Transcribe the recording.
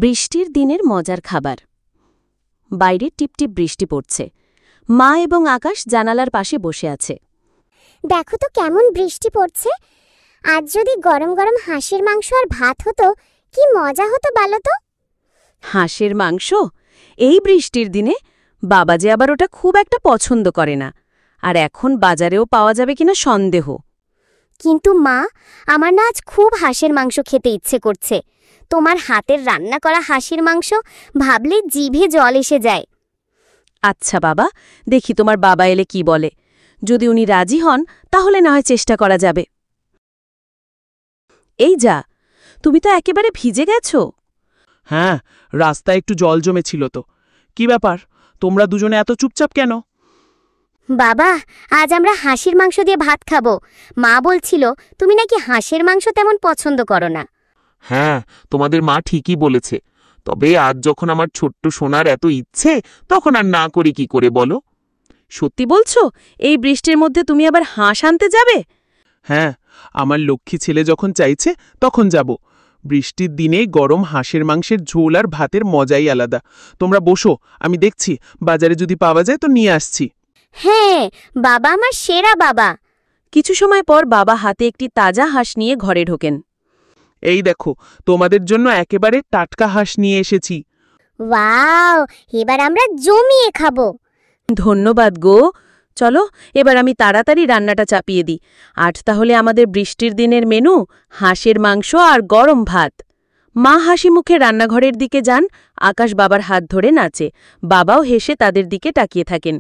বৃষ্টির দিনের মজার খাবার। বাইরে টিপটিপ বৃষ্টি পড়ছে। মা এবং আকাশ জানালার পাশে বসে আছে। দেখো তো কেমন বৃষ্টি পড়ছে। আজ যদি গরম গরম হাঁসের মাংস আর ভাত হতো, কি মজা হতো বলো তো। হাঁসের মাংস এই বৃষ্টির দিনে? বাবা যে আবার ওটা খুব একটা পছন্দ করে না, আর এখন বাজারেও পাওয়া যাবে কিনা সন্দেহ। কিন্তু মা, আমার না আজ খুব হাঁসের মাংস খেতে ইচ্ছে করছে। তোমার হাতের রান্না করা হাঁসের মাংস ভাবলে জিভে জল এসে যায়। আচ্ছা বাবা, দেখি তোমার বাবা এলে কি বলে। যদি উনি রাজি হন তাহলে না হয় চেষ্টা করা যাবে। এই যা, তুমি তো একেবারে ভিজে গেছো। হ্যাঁ, রাস্তায় একটু জল জমেছিল তো। কি ব্যাপার, তোমরা দুজনে এত চুপচাপ কেন? বাবা, আজ আমরা হাঁসের মাংস দিয়ে ভাত খাবো। মা বলছিল তুমি নাকি হাঁসের মাংস তেমন পছন্দ করো না। হ্যাঁ, তোমাদের মা ঠিকই বলেছে। তবে আজ যখন আমার ছোট্ট সোনার এত ইচ্ছে, তখন আর না করি কি করে বলো? সত্যি বলছো? এই বৃষ্টির মধ্যে তুমি আবার হাঁস আনতে যাবে? হ্যাঁ, আমার লক্ষ্মী ছেলে যখন চাইছে তখন যাব। বৃষ্টির দিনে গরম হাঁসের মাংসের ঝোল আর ভাতের মজাই আলাদা। তোমরা বসো, আমি দেখছি বাজারে যদি পাওয়া যায় তো নিয়ে আসছি। হ্যাঁ, বাবা আমার সেরা বাবা। কিছু সময় পর বাবা হাতে একটি তাজা হাঁস নিয়ে ঘরে ঢোকেন। এই দেখো, তোমাদের জন্য একেবারে টাটকা হাঁস নিয়ে এসেছি। ওয়াও, এবার আমরা জমিয়ে খাবো। ধন্যবাদ গো। চলো এবার আমি তাড়াতাড়ি রান্নাটা চাপিয়ে দিই। আজ তাহলে আমাদের বৃষ্টির দিনের মেনু হাঁসের মাংস আর গরম ভাত। মা হাসি মুখে রান্নাঘরের দিকে যান। আকাশ বাবার হাত ধরে নাচে। বাবাও হেসে তাদের দিকে তাকিয়ে থাকেন।